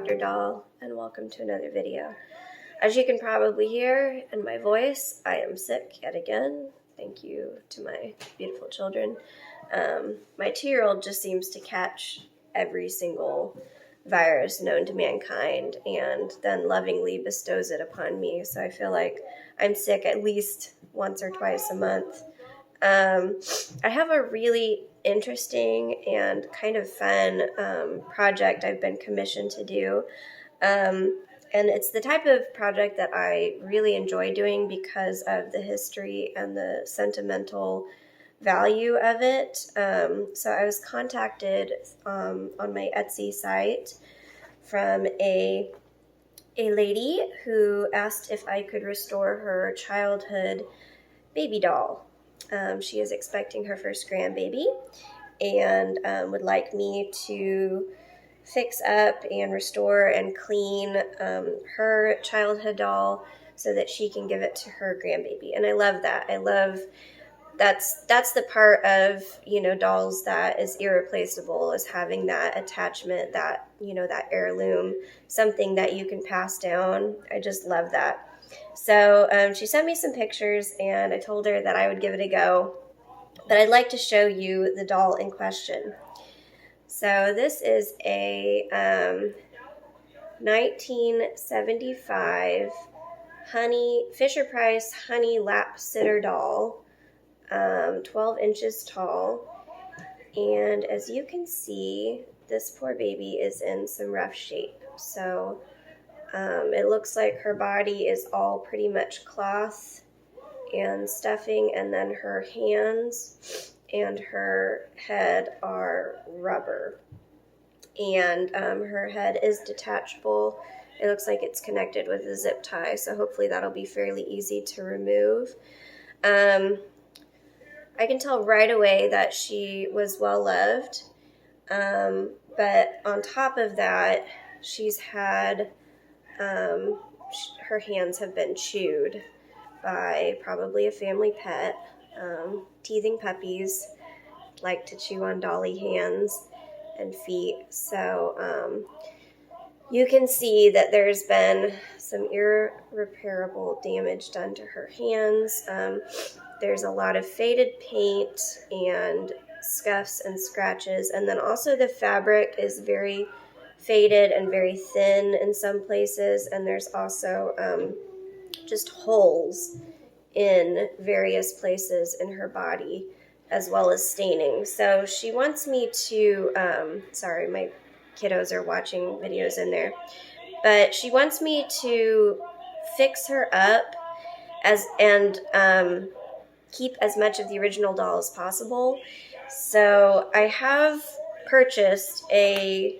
Dr. Doll, and welcome to another video. As you can probably hear in my voice, I am sick yet again. Thank you to my beautiful children. My 2-year-old just seems to catch every single virus known to mankind and then lovingly bestows it upon me. So I feel like I'm sick at least once or twice a month. I have a really interesting and kind of fun project I've been commissioned to do. And it's the type of project that I really enjoy doing because of the history and the sentimental value of it. So I was contacted on my Etsy site from a lady who asked if I could restore her childhood baby doll. She is expecting her first grandbaby and would like me to fix up and restore and clean her childhood doll so that she can give it to her grandbaby. And I love that. I love that's the part of, dolls that is irreplaceable, is having that attachment, that, that heirloom, something that you can pass down. I just love that. So she sent me some pictures and I told her that I would give it a go, but I'd like to show you the doll in question. So this is a 1975 Fisher-Price honey lap sitter doll, 12 inches tall. And as you can see, this poor baby is in some rough shape. So it looks like her body is all pretty much cloth and stuffing, and then her hands and her head are rubber. And her head is detachable. It looks like it's connected with a zip tie, so hopefully that'll be fairly easy to remove. I can tell right away that she was well loved, but on top of that, she's had her hands have been chewed by probably a family pet. Teething puppies like to chew on dolly hands and feet. So you can see that there's been some irreparable damage done to her hands. There's a lot of faded paint and scuffs and scratches. And then also the fabric is very faded and very thin in some places, and there's also just holes in various places in her body, as well as staining. So she wants me to, sorry, my kiddos are watching videos in there, but she wants me to fix her up and keep as much of the original doll as possible. So I have purchased there's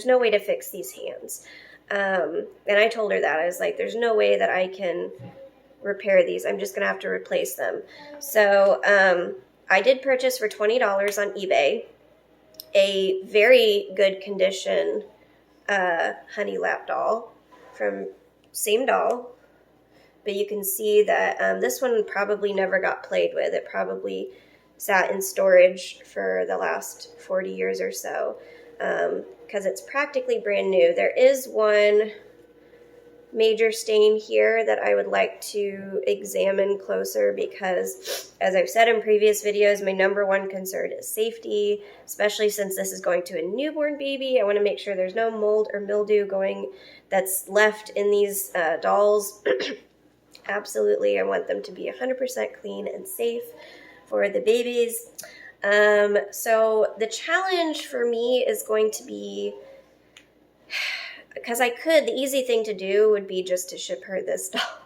no way to fix these hands. And I told her that. I was like, there's no way that I can repair these. I'm just going to have to replace them. So I did purchase for $20 on eBay a very good condition honey lap doll from same doll. But you can see that this one probably never got played with. It probably sat in storage for the last 40 years or so. Because it's practically brand new. There is one major stain here that I would like to examine closer because, as I've said in previous videos, my number one concern is safety, especially since this is going to a newborn baby. I want to make sure there's no mold or mildew that's left in these dolls. Absolutely, I want them to be 100% clean and safe for the babies. So the challenge for me is going to be, because the easy thing to do would be just to ship her this doll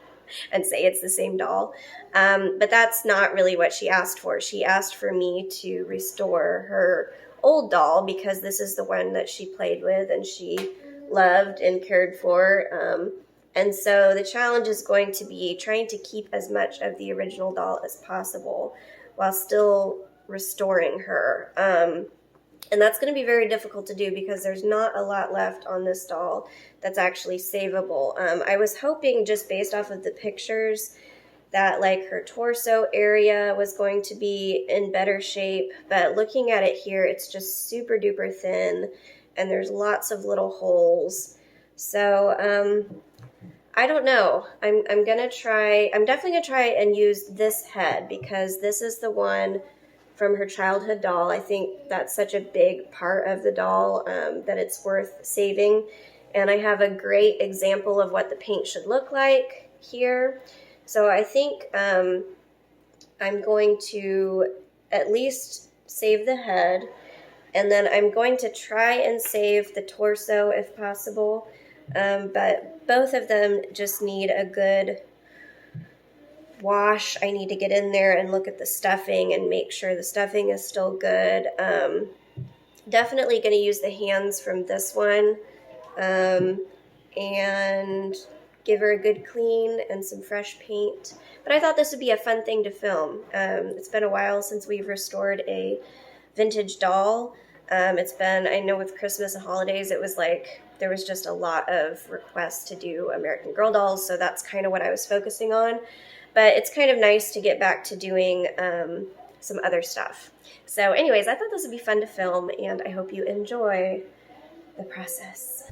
and say it's the same doll. But that's not really what she asked for. She asked for me to restore her old doll because this is the one that she played with and she loved and cared for. And so the challenge is going to be trying to keep as much of the original doll as possible while still restoring her. And that's going to be very difficult to do because there's not a lot left on this doll that's actually savable. I was hoping, just based off of the pictures, that like her torso area was going to be in better shape, but looking at it here, it's just super duper thin and there's lots of little holes. So I don't know. I'm gonna try. I'm definitely gonna try and use this head because this is the one from her childhood doll. I think that's such a big part of the doll that it's worth saving. And I have a great example of what the paint should look like here. So I think I'm going to at least save the head, and then I'm going to try and save the torso if possible. But both of them just need a good wash. I need to get in there and look at the stuffing and make sure the stuffing is still good. Definitely going to use the hands from this one and give her a good clean and some fresh paint. But I thought this would be a fun thing to film. It's been a while since we've restored a vintage doll. It's been, I know with Christmas and holidays, it was like there was just a lot of requests to do American Girl dolls, so that's kind of what I was focusing on. But it's kind of nice to get back to doing some other stuff. So anyways, I thought this would be fun to film, and I hope you enjoy the process.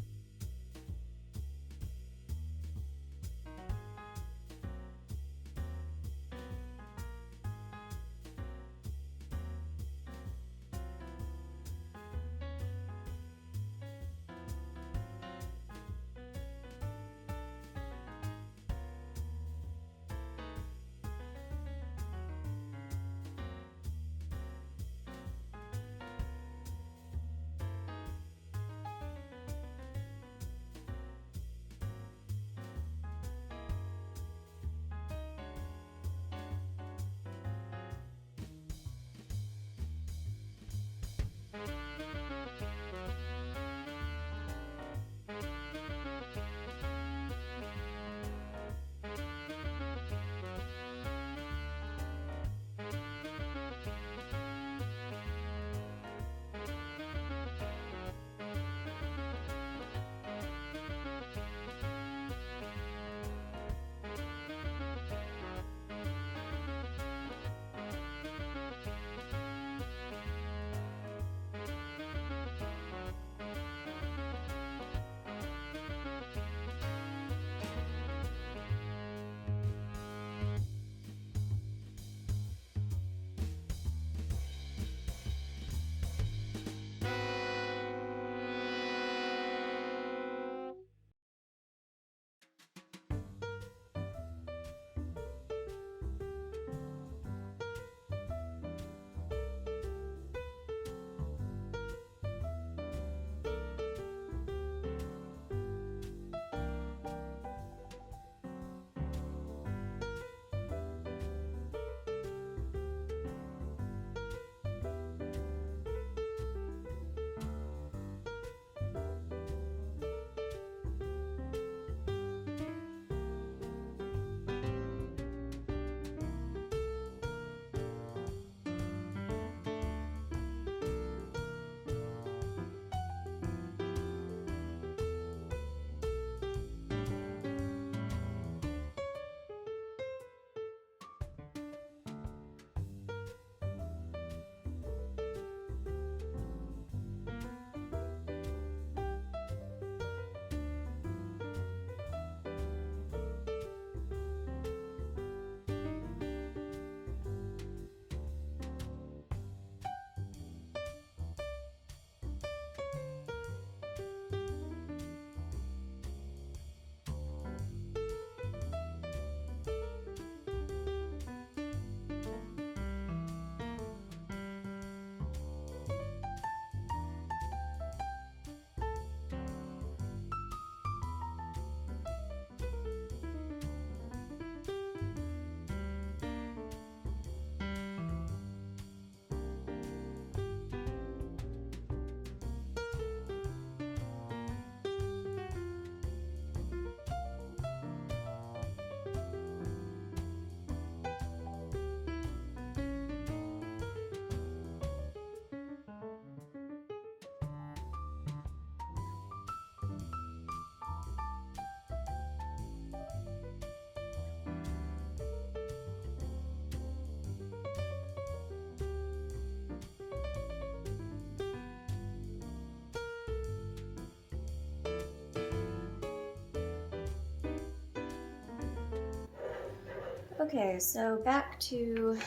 Okay, so back to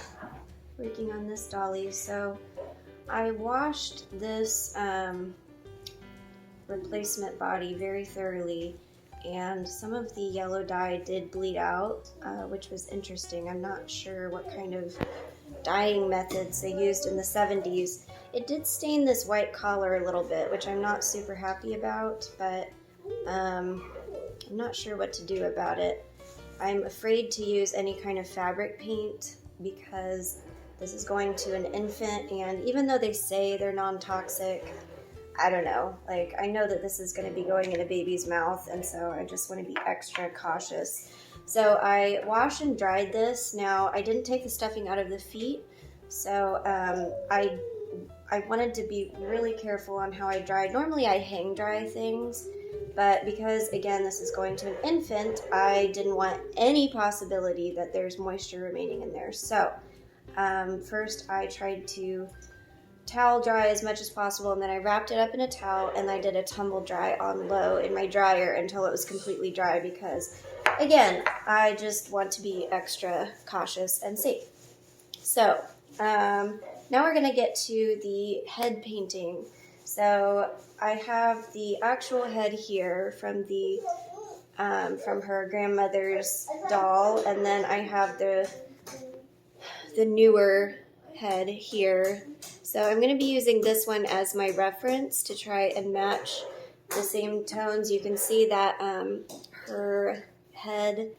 working on this dolly. So I washed this replacement body very thoroughly, and some of the yellow dye did bleed out, which was interesting. I'm not sure what kind of dyeing methods they used in the 70s. It did stain this white collar a little bit, which I'm not super happy about, but I'm not sure what to do about it. I'm afraid to use any kind of fabric paint because this is going to an infant, and even though they say they're non-toxic, I don't know. Like, I know that this is going to be going in a baby's mouth, and so I just want to be extra cautious. So I washed and dried this. Now, I didn't take the stuffing out of the feet, so I wanted to be really careful on how I dried. Normally I hang dry things, but because, again, this is going to an infant, I didn't want any possibility that there's moisture remaining in there. So first I tried to towel dry as much as possible, and then I wrapped it up in a towel and I did a tumble dry on low in my dryer until it was completely dry because, again, I just want to be extra cautious and safe. So now we're going to get to the head painting. So I have the actual head here from her grandmother's doll, and then I have the newer head here. So I'm going to be using this one as my reference to try and match the same tones. You can see that her head,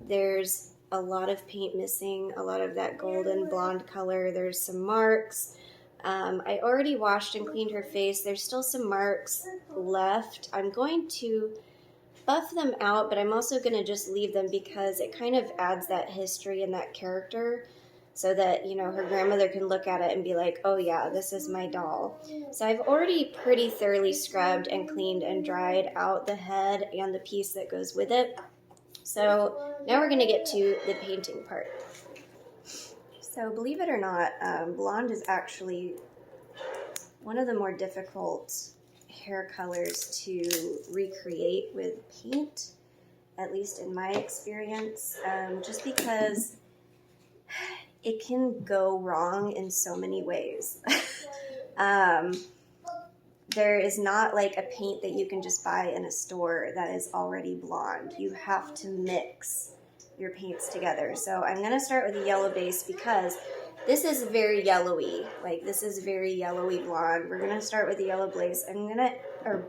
there's a lot of paint missing, a lot of that golden blonde color. There's some marks. I already washed and cleaned her face. There's still some marks left. I'm going to buff them out, but I'm also going to just leave them because it kind of adds that history and that character so that, you know, her grandmother can look at it and be like, oh yeah, this is my doll. So I've already pretty thoroughly scrubbed and cleaned and dried out the head and the piece that goes with it. So now we're going to get to the painting part. So believe it or not, blonde is actually one of the more difficult hair colors to recreate with paint, at least in my experience, just because it can go wrong in so many ways. There is not like a paint that you can just buy in a store that is already blonde. You have to mix your paints together. So I'm going to start with a yellow base because this is very yellowy. Like, this is very yellowy blonde. We're going to start with the yellow base.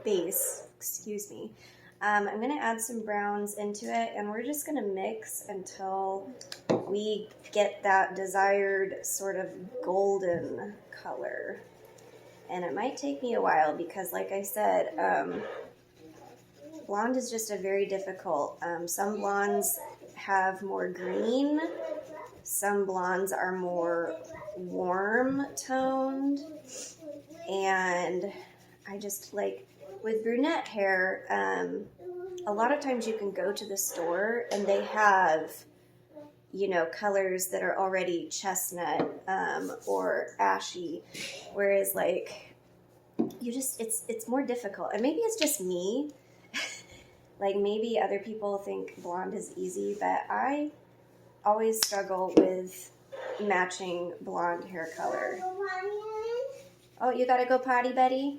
Base, excuse me. I'm going to add some browns into it, and we're just going to mix until we get that desired sort of golden color. And it might take me a while because, like I said, blonde is just a very difficult. Some blondes have more green. Some blondes are more warm toned. And I just like, with brunette hair, a lot of times you can go to the store and they have, you know, colors that are already chestnut or ashy, whereas like it's more difficult. And maybe it's just me. Like, maybe other people think blonde is easy, but I always struggle with matching blonde hair color. Oh, you gotta go potty, Betty?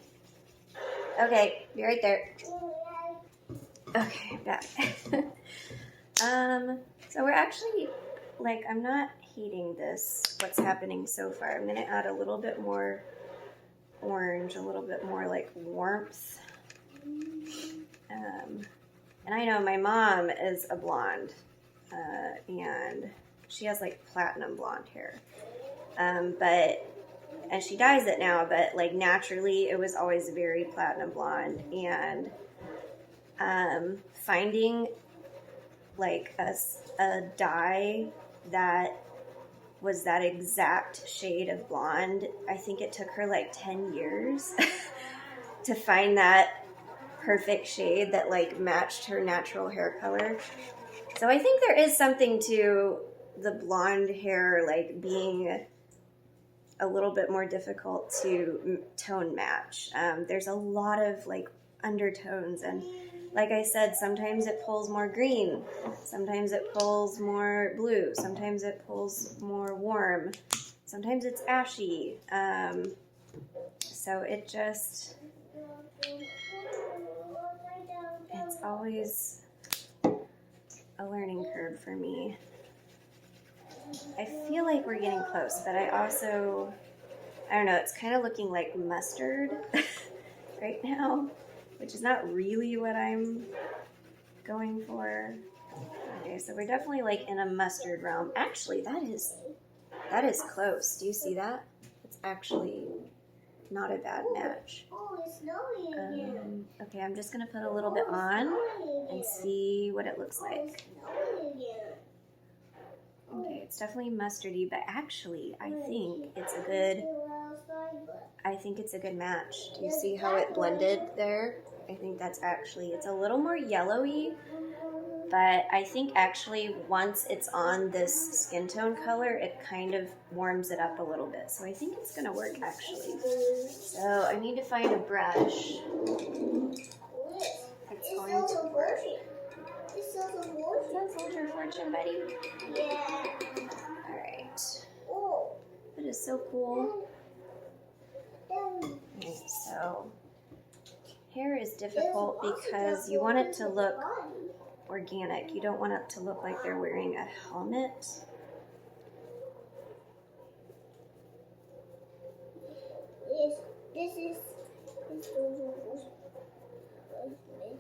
Okay, be right there. Okay, back. So we're actually, like, I'm not hating this, what's happening so far. I'm gonna add a little bit more orange, a little bit more like warmth. And I know my mom is a blonde, and she has like platinum blonde hair. And she dyes it now, but like naturally it was always very platinum blonde. And finding like a dye that was that exact shade of blonde, I think it took her like 10 years to find that perfect shade that like matched her natural hair color. So I think there is something to the blonde hair like being a little bit more difficult to tone match. There's a lot of like undertones, and like I said, sometimes it pulls more green, sometimes it pulls more blue, sometimes it pulls more warm, sometimes it's ashy. So it just, it's always a learning curve for me. I feel like we're getting close, but I don't know, it's kind of looking like mustard right now, which is not really what I'm going for. Okay, so we're definitely like in a mustard realm. Actually, that is close. Do you see that? It's actually not a bad match. Okay, I'm just gonna put a little bit on and see what it looks like. Okay, it's definitely mustardy, but actually I think it's a good match. Do you see how it blended there? I think that's actually, it's a little more yellowy, but I think actually once it's on this skin tone color, it kind of warms it up a little bit. So I think it's gonna work actually. So I need to find a brush. It's going to work. Is that Soldier Fortune, buddy? Yeah. Alright. That is so cool. Okay, so hair is difficult because you want it to look organic. You don't want it to look like they're wearing a helmet.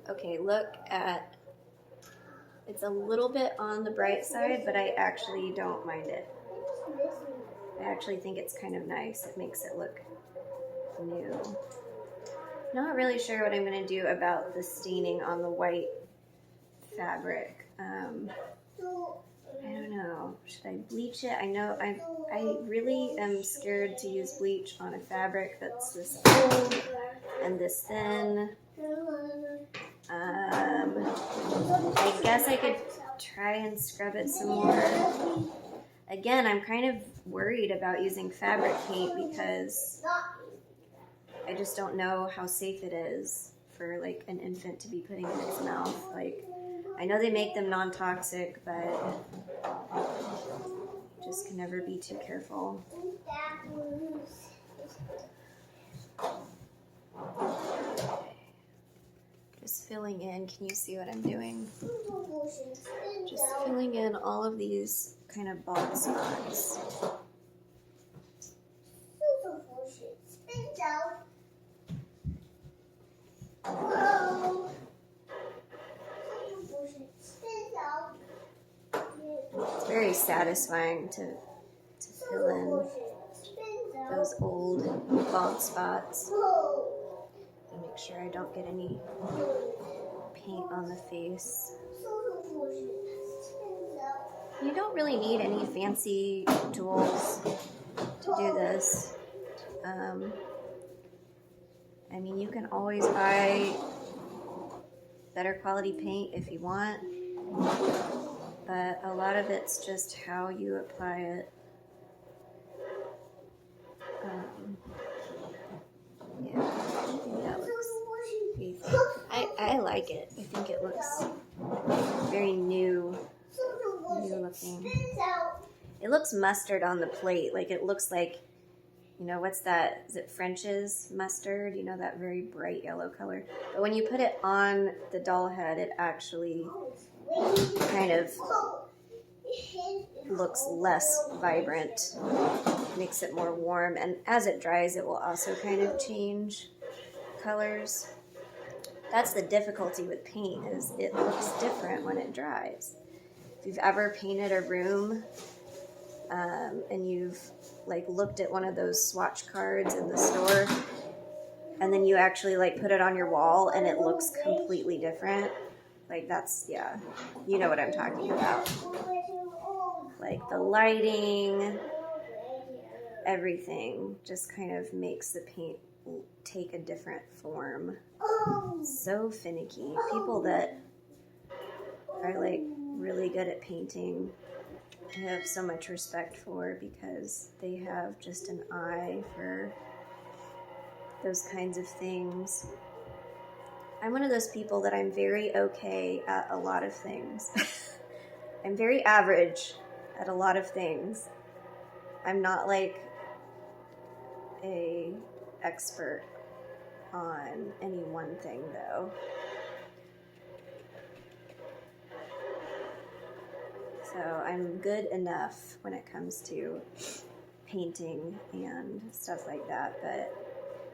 Okay, look at, it's a little bit on the bright side, but I actually don't mind it. I actually think it's kind of nice. It makes it look new. Not really sure what I'm going to do about the staining on the white fabric. I don't know. Should I bleach it? I know I really am scared to use bleach on a fabric that's this old and this thin. I guess I could try and scrub it some more. Again, I'm kind of worried about using fabric paint because I just don't know how safe it is for like an infant to be putting in its mouth. Like, I know they make them non-toxic, but just can never be too careful. Just filling in, can you see what I'm doing? Just filling in all of these kind of bald spots. It's very satisfying to fill in those old bald spots. And make sure I don't get any paint on the face. You don't really need any fancy tools to do this. I mean, you can always buy better quality paint if you want, but a lot of it's just how you apply it. Yeah, I think that looks, I like it. I think it looks very new looking. It looks mustard on the plate, like it looks like, you know, what's that? Is it French's mustard? You know, that very bright yellow color. But when you put it on the doll head, it actually kind of looks less vibrant, makes it more warm, and as it dries, it will also kind of change colors. That's the difficulty with paint, is it looks different when it dries. If you've ever painted a room and you've like looked at one of those swatch cards in the store and then you actually like put it on your wall and it looks completely different, like that's, yeah, you know what I'm talking about. Like the lighting, everything just kind of makes the paint take a different form. So finicky. People that are like really good at painting, I have so much respect for, because they have just an eye for those kinds of things. I'm one of those people that I'm very okay at a lot of things. I'm very average at a lot of things. I'm not like a expert on any one thing though. So I'm good enough when it comes to painting and stuff like that, but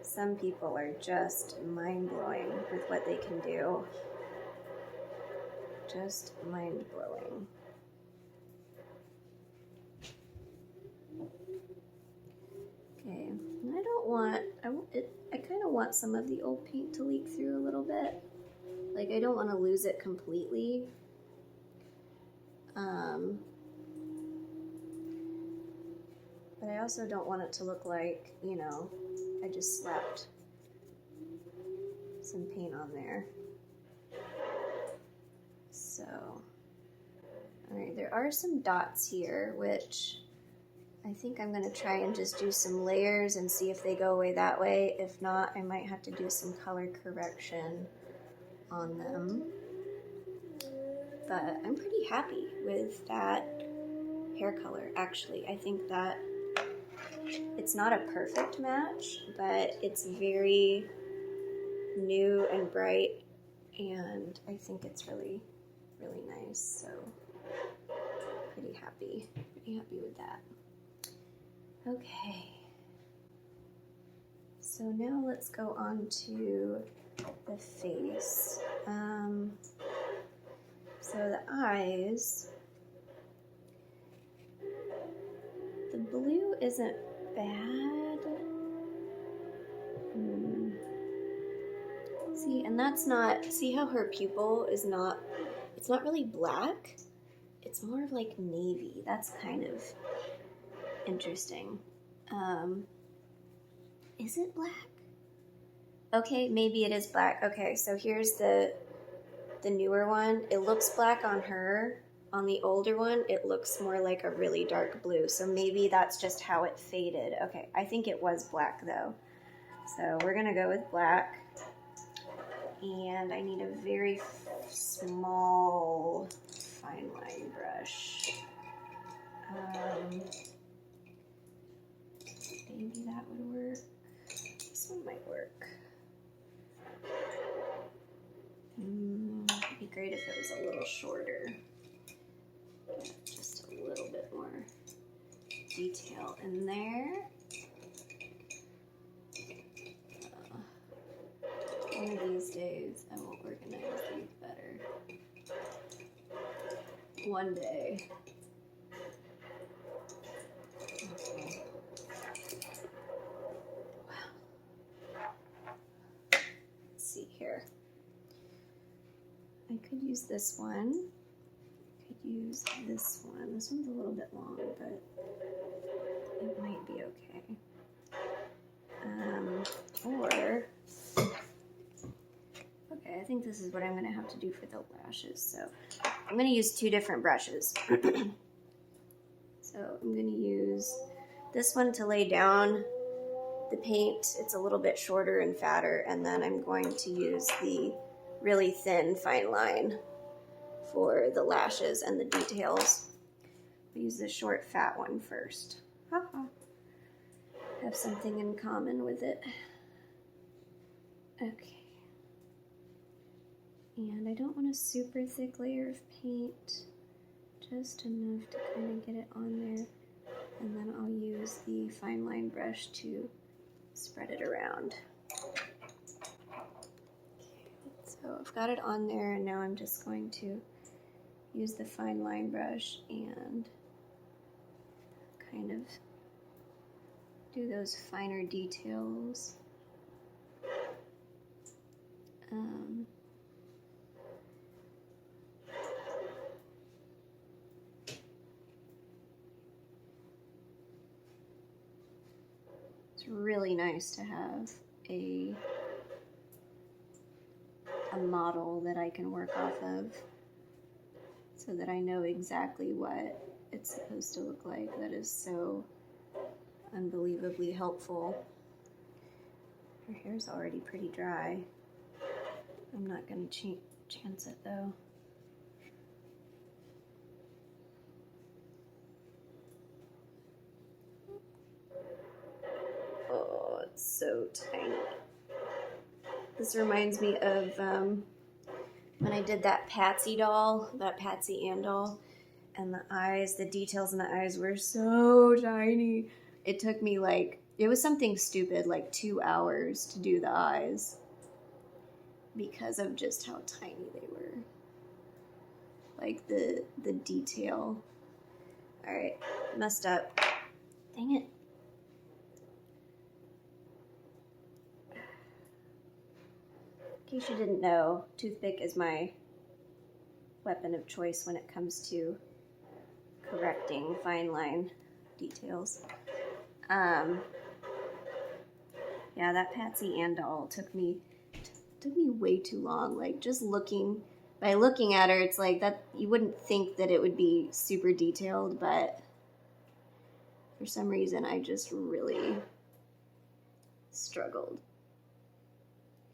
some people are just mind-blowing with what they can do. Just mind-blowing. Okay, and I don't want, I kind of want some of the old paint to leak through a little bit. Like, I don't want to lose it completely. But I also don't want it to look like, you know, I just slapped some paint on there. So, alright, there are some dots here, which I think I'm going to try and just do some layers and see if they go away that way. If not, I might have to do some color correction on them. But I'm pretty happy with that hair color, actually. I think that it's not a perfect match, but it's very new and bright, and I think it's really, really nice. So pretty happy with that. Okay, so now let's go on to the face. So the eyes, the blue isn't bad. See, and that's not, see how her pupil is not, it's not really black. It's more of like navy. That's kind of interesting. Is it black? Okay, maybe it is black. Okay, so here's the newer one. It looks black on her. On the older one, it looks more like a really dark blue. So maybe that's just how it faded. Okay, I think it was black though. So we're gonna go with black. And I need a very small fine line brush. Maybe that would work. This one might work. It'd be great if it was a little shorter. Just a little bit more detail in there. One of these days I will organize these better. One day. Okay. Wow. Let's see here. I could use this one. I could use this one. This one's a little bit long, but it might be okay. Or, okay, I think this is what I'm gonna have to do for the lashes. So I'm gonna use two different brushes. So I'm gonna use this one to lay down the paint. It's a little bit shorter and fatter, and then I'm going to use the really thin fine line for the lashes and the details. I'll use the short fat one first. Have something in common with it. Okay. And I don't want a super thick layer of paint, just enough to kind of get it on there. And then I'll use the fine line brush to spread it around. So I've got it on there, and now I'm just going to use the fine line brush and kind of do those finer details. It's really nice to have a model that I can work off of so that I know exactly what it's supposed to look like. That is so unbelievably helpful. Her hair's already pretty dry. I'm not gonna chance it though. Oh, it's so tiny. This reminds me of when I did that Patsy doll, that Patsy Ann doll, and the eyes, the details in the eyes were so tiny. It took me like, it was something stupid, like 2 hours to do the eyes because of just how tiny they were. Like the detail. All right, messed up. Dang it. In case you didn't know, toothpick is my weapon of choice when it comes to correcting fine line details. Yeah, that Patsy Ann doll took me way too long. Like just by looking at her, it's like that you wouldn't think that it would be super detailed, but for some reason I just really struggled.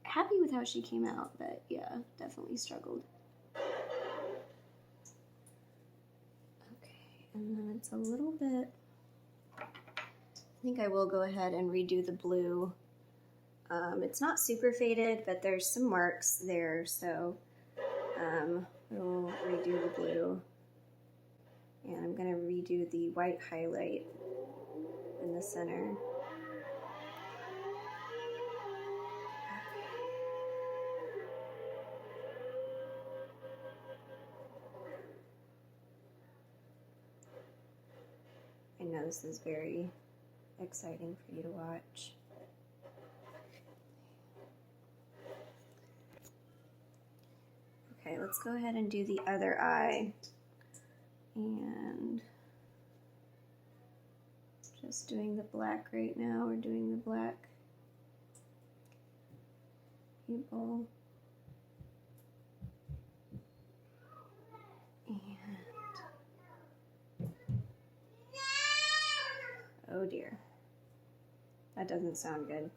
Happy with how she came out, but yeah, definitely struggled. Okay, and then it's a little bit, I think I will go ahead and redo the blue. It's not super faded, but there's some marks there, so we'll redo the blue. And I'm gonna redo the white highlight in the center. I know this is very exciting for you to watch. Okay, let's go ahead and do the other eye. And just doing the black right now. We're doing the black pupil. And oh dear, that doesn't sound good.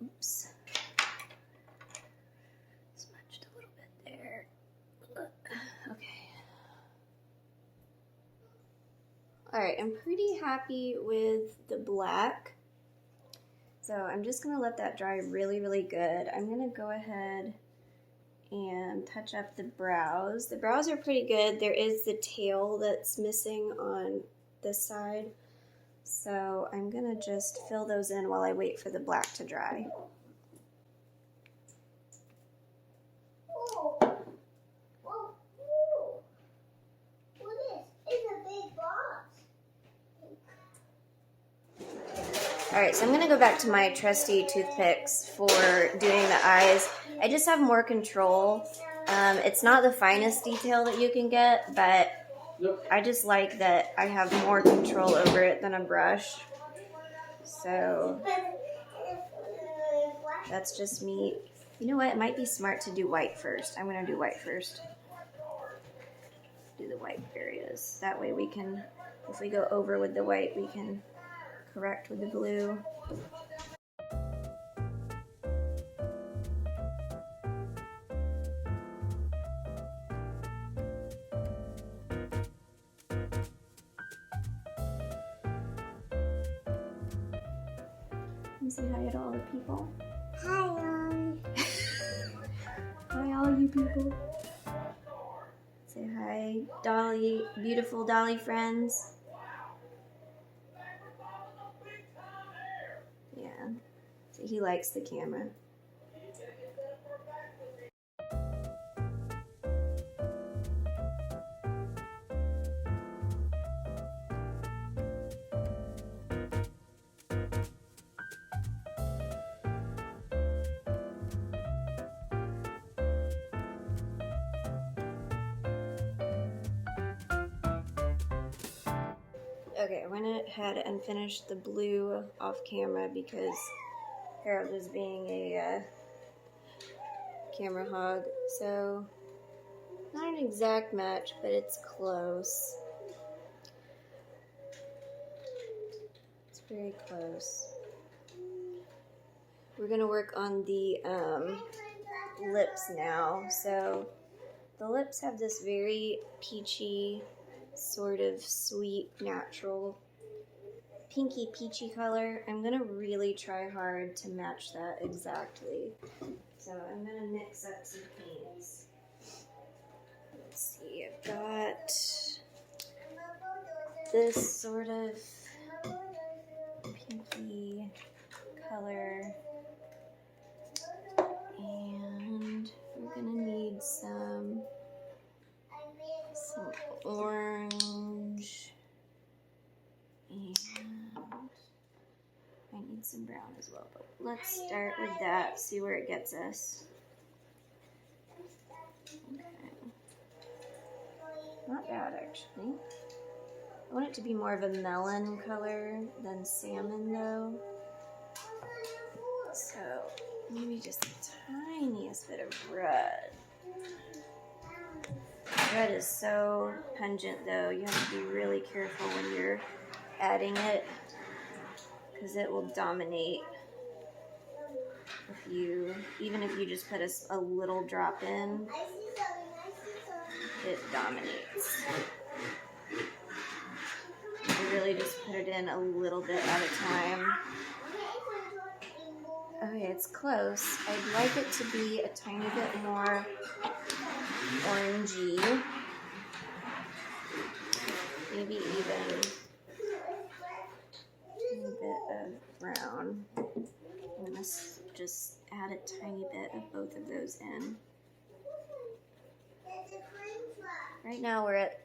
Oops. Smudged a little bit there. Okay. Alright, I'm pretty happy with the black. So I'm just going to let that dry really, really good. I'm going to go ahead and touch up the brows. The brows are pretty good. There is the tail that's missing on this side. So I'm going to just fill those in while I wait for the black to dry. Alright, so I'm going to go back to my trusty toothpicks for doing the eyes. I just have more control. It's not the finest detail that you can get, but I just like that I have more control over it than a brush. So that's just me. You know what? It might be smart to do white first. I'm going to do white first. Do the white areas. That way we can, if we go over with the white, we can correct with the blue. Let me say hi to all the people. Hi. all you people. Say hi, Dolly, beautiful Dolly friends. Yeah, so he likes the camera. Okay, I went ahead and finished the blue off camera because Harold was being a camera hog. So, not an exact match, but it's close. It's very close. We're gonna work on the lips now. So, the lips have this very peachy, sort of sweet, natural, pinky peachy color. I'm gonna really try hard to match that exactly. So I'm gonna mix up some paints. Let's see, I've got this sort of pinky color, and we're gonna need some orange, and I need some brown as well, but let's start with that, see where it gets us. Okay. Not bad, actually. I want it to be more of a melon color than salmon, though. So, maybe just the tiniest bit of red. Red is so pungent, though. You have to be really careful when you're adding it, because it will dominate. Even if you just put a little drop in, it dominates. You really just put it in a little bit at a time. Okay, it's close. I'd like it to be a tiny bit more orangey. Maybe even a bit of brown. I'm gonna just add a tiny bit of both of those in. Right now we're at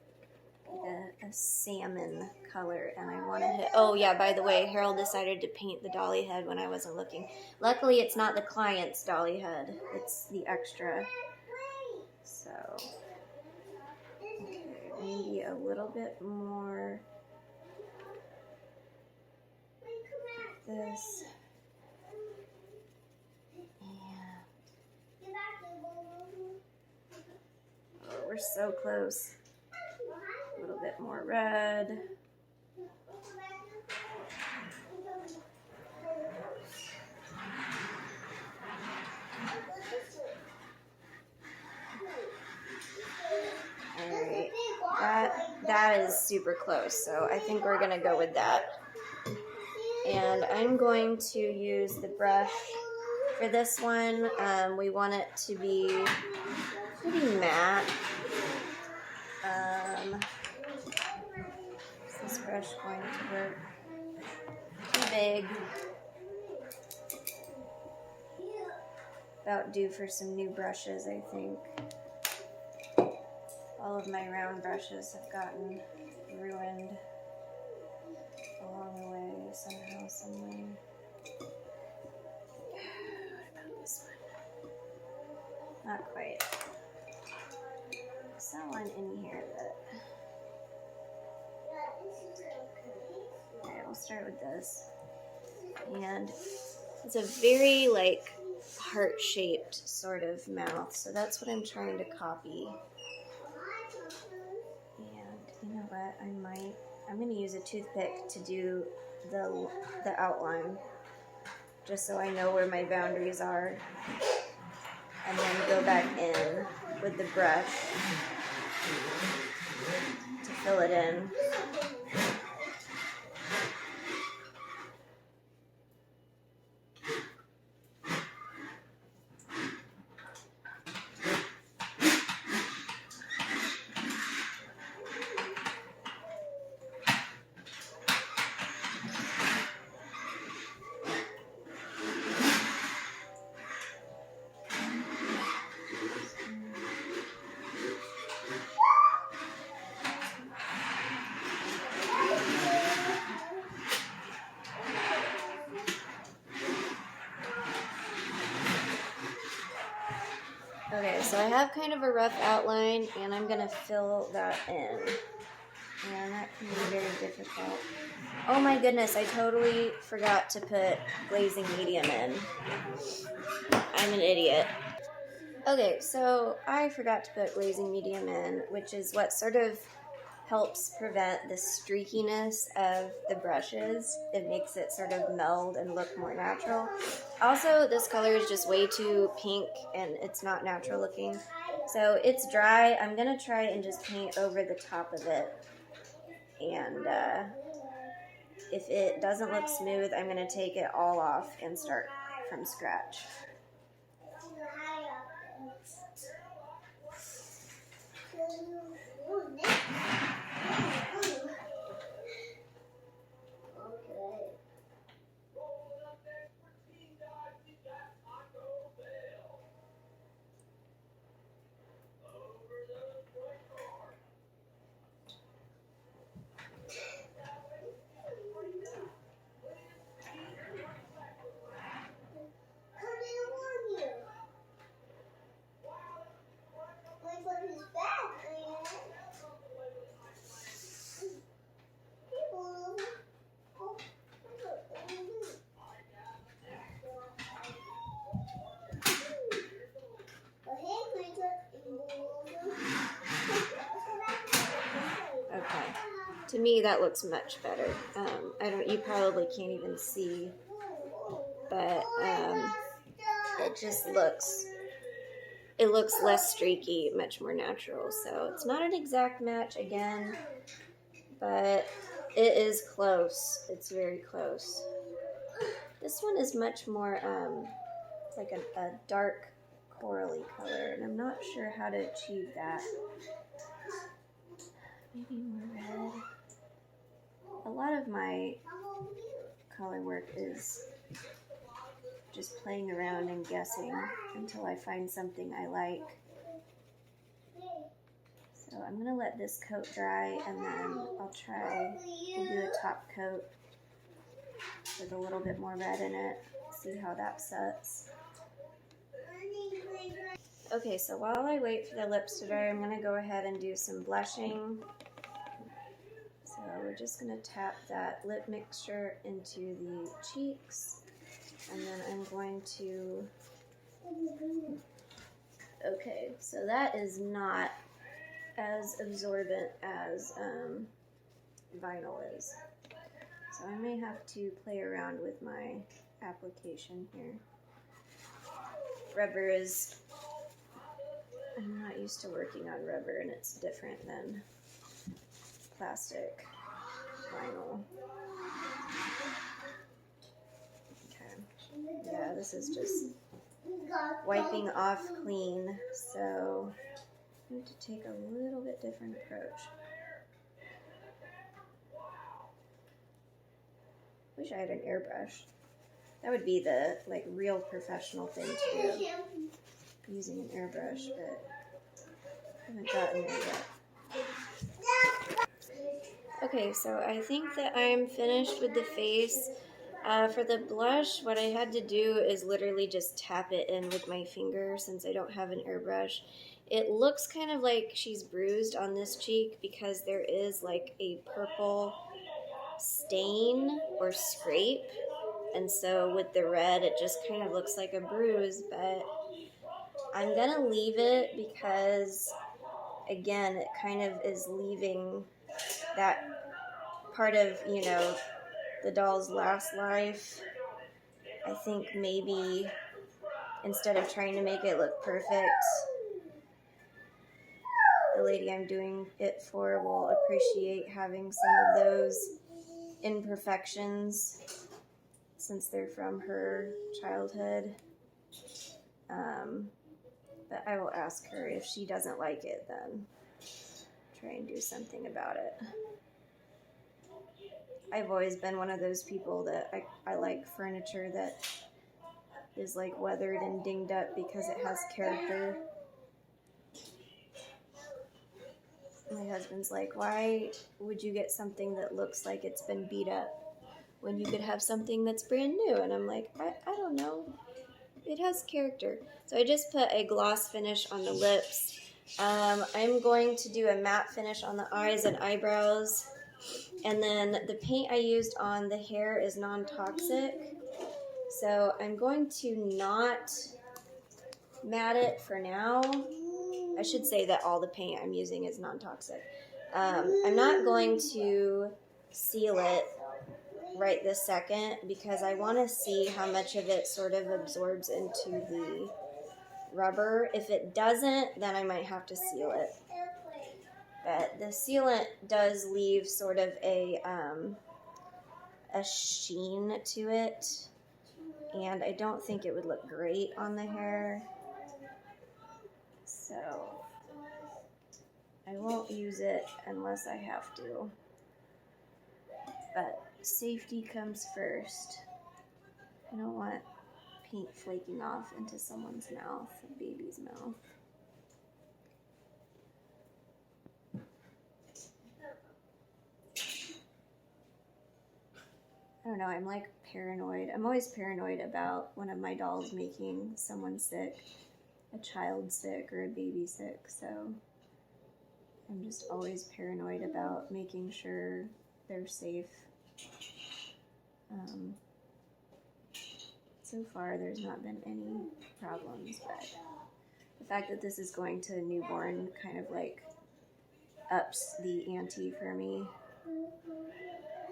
a salmon color, and I want to hit. Oh yeah, by the way, Harold decided to paint the dolly head when I wasn't looking. Luckily, it's not the client's dolly head; it's the extra. So, okay, maybe a little bit more. This. Oh, we're so close. A little bit more red. Alright, that is super close, so I think we're gonna go with that. And I'm going to use the brush for this one. We want it to be pretty matte. Is this brush going to work? Too big. About due for some new brushes, I think. All of my round brushes have gotten ruined along the way, somehow, someway. What about this one? Not quite. I saw one in here that... Okay, we'll start with this. And it's a very, like, heart-shaped sort of mouth, so that's what I'm trying to copy. And you know what, I'm going to use a toothpick to do the outline, just so I know where my boundaries are, and then go back in with the brush to fill it in. so I have kind of a rough outline, and I'm going to fill that in. And that can be very difficult. Oh my goodness, I totally forgot to put glazing medium in. I'm an idiot. Okay, so I forgot to put glazing medium in, which is what sort of helps prevent the streakiness of the brushes. It makes it sort of meld and look more natural. Also, this color is just way too pink and it's not natural looking. So it's dry. I'm going to try and just paint over the top of it. And if it doesn't look smooth, I'm going to take it all off and start from scratch. Okay, to me that looks much better. You probably can't even see, but it just looks less streaky, much more natural. So it's not an exact match again, but it is close. It's very close. This one is much more, it's like a dark corally color, and I'm not sure how to achieve that. Maybe more red. A lot of my color work is just playing around and guessing until I find something I like. So I'm going to let this coat dry, and then I'll try and do a top coat with a little bit more red in it. See how that sets. Okay, so while I wait for the lips to dry, I'm going to go ahead and do some blushing. So we're just going to tap that lip mixture into the cheeks, and then I'm going to, okay, so that is not as absorbent as vinyl is. So I may have to play around with my application here. Rubber is, I'm not used to working on rubber, and it's different than plastic vinyl. Okay, yeah, this is just wiping off clean, so I need to take a little bit different approach. Wish I had an airbrush. That would be the real professional thing to do, using an airbrush, but I haven't gotten there yet. Okay, so I think that I'm finished with the face. For the blush, what I had to do is literally just tap it in with my finger since I don't have an airbrush. It looks kind of like she's bruised on this cheek because there is like a purple stain or scrape, and so with the red it just kind of looks like a bruise, but I'm gonna leave it because again it kind of is leaving that part of, you know, the doll's last life. I think maybe instead of trying to make it look perfect, the lady I'm doing it for will appreciate having some of those imperfections since they're from her childhood. But I will ask her. If she doesn't like it, then try and do something about it. I've always been one of those people that I like furniture that is like weathered and dinged up because it has character. My husband's like, why would you get something that looks like it's been beat up when you could have something that's brand new? And I'm like, I don't know. it has character. So I just put a gloss finish on the lips. I'm going to do a matte finish on the eyes and eyebrows. And then the paint I used on the hair is non-toxic. So I'm going to not matte it for now. I should say that all the paint I'm using is non-toxic. I'm not going to seal it right this second because I want to see how much of it sort of absorbs into the rubber. If it doesn't, then I might have to seal it. But the sealant does leave sort of a sheen to it, and I don't think it would look great on the hair. So I won't use it unless I have to. But safety comes first. I don't want paint flaking off into someone's mouth, a baby's mouth. I don't know, I'm like paranoid. I'm always paranoid about one of my dolls making someone sick, a child sick or a baby sick, so I'm just always paranoid about making sure they're safe. So far there's not been any problems, but the fact that this is going to a newborn kind of like ups the ante for me.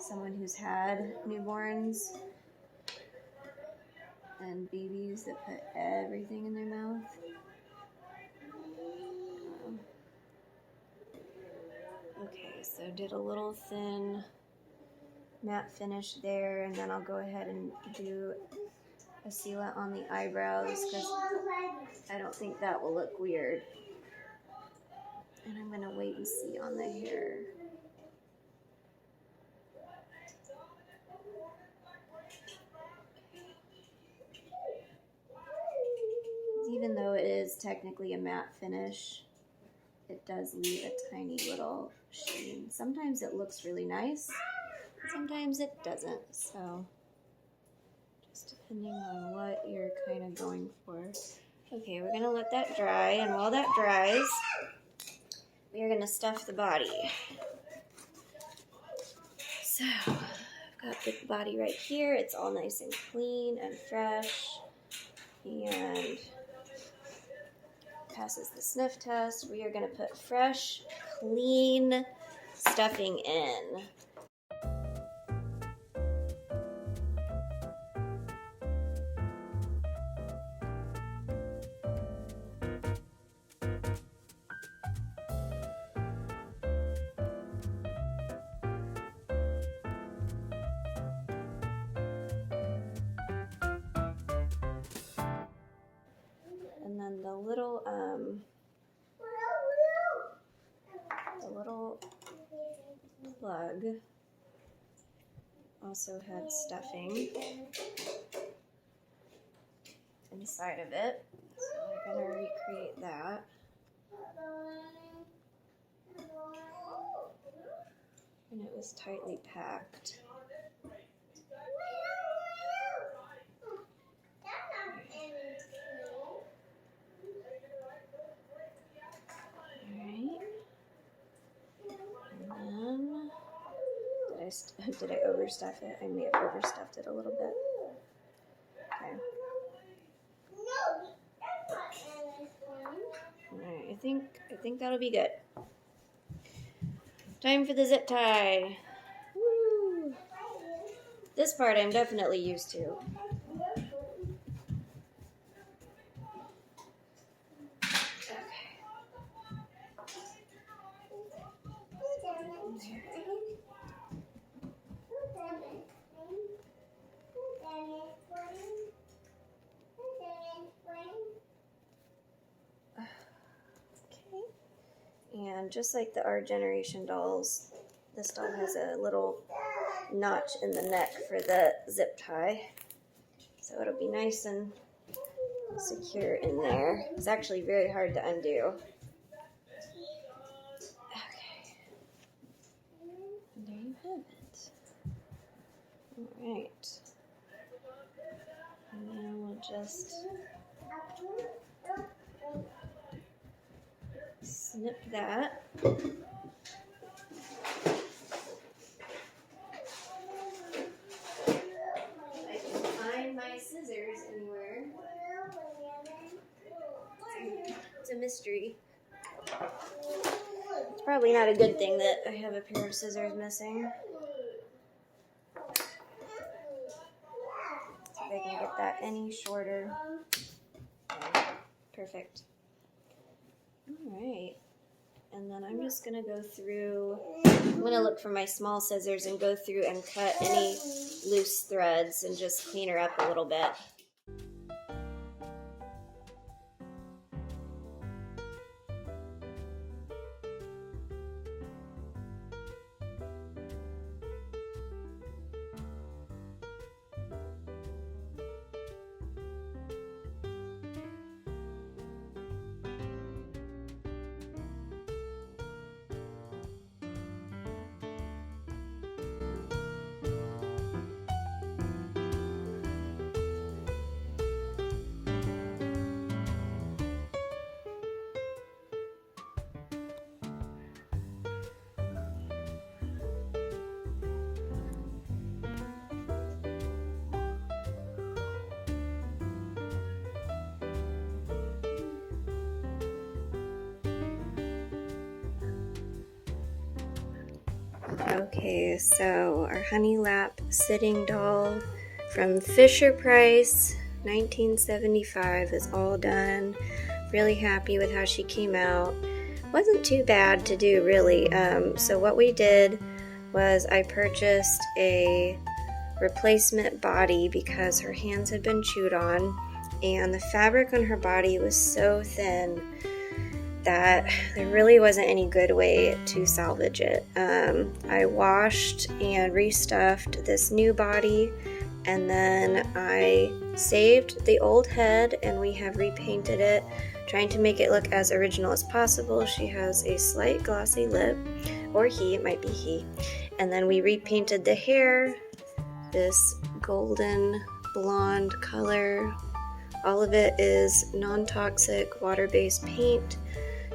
Someone who's had newborns and babies that put everything in their mouth. Okay, so did a little thin matte finish there, and then I'll go ahead and do a sealant on the eyebrows because I don't think that will look weird. And I'm gonna wait and see on the hair. Even though it is technically a matte finish, it does leave a tiny little sheen. Sometimes it looks really nice, sometimes it doesn't, so just depending on what you're kind of going for. Okay, we're gonna let that dry, and while that dries, we are gonna stuff the body. So, I've got the body right here. It's all nice and clean and fresh, and passes the sniff test. We are gonna put fresh, clean stuffing in. And then the little plug also had stuffing inside of it, so we're gonna recreate that. And it was tightly packed. Did I overstuff it? I may have overstuffed it a little bit. Okay. Alright, I think that'll be good. Time for the zip tie. Woo. This part I'm definitely used to. And just like the Our Generation dolls, this doll has a little notch in the neck for the zip tie. So it'll be nice and secure in there. It's actually very hard to undo. Okay. And there you have it. Alright. now we'll just snip that. I can find my scissors anywhere. It's a mystery. It's probably not a good thing that I have a pair of scissors missing. See if I can get that any shorter. Perfect. Alright. And then I'm just going to go through, I'm going to look for my small scissors and go through and cut any loose threads and just clean her up a little bit. Okay, so our honey lap sitting doll from Fisher Price, 1975 is all done. Really happy with how she came out. Wasn't too bad to do, really. So what we did was I purchased a replacement body because her hands had been chewed on, and the fabric on her body was so thin that there really wasn't any good way to salvage it. I washed and restuffed this new body, and then I saved the old head and we have repainted it, trying to make it look as original as possible. She has a slight glossy lip, or he, it might be he. And then we repainted the hair, this golden blonde color. All of it is non-toxic water-based paint,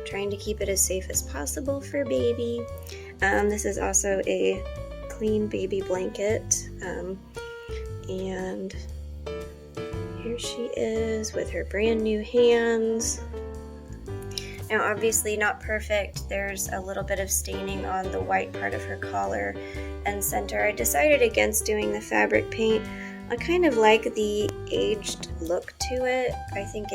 trying to keep it as safe as possible for baby. This is also a clean baby blanket, and here she is with her brand new hands. Now obviously not perfect, there's a little bit of staining on the white part of her collar and center. I decided against doing the fabric paint. I kind of like the aged look to it. I think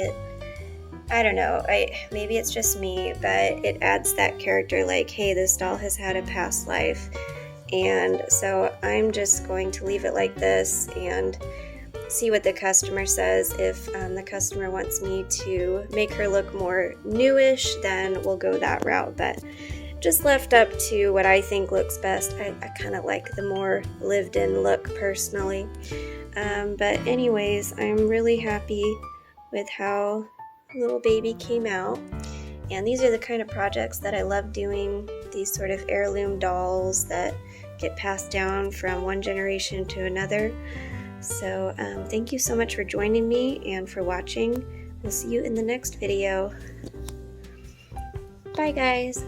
I don't know, maybe it's just me, but it adds that character, like, hey, this doll has had a past life. And so I'm just going to leave it like this and see what the customer says. If the customer wants me to make her look more newish, then we'll go that route. But just left up to what I think looks best. I kind of like the more lived-in look personally. But anyways, I'm really happy with how little baby came out. And these are the kind of projects that I love doing, these sort of heirloom dolls that get passed down from one generation to another. So thank you so much for joining me and for watching. We'll see you in the next video. Bye guys.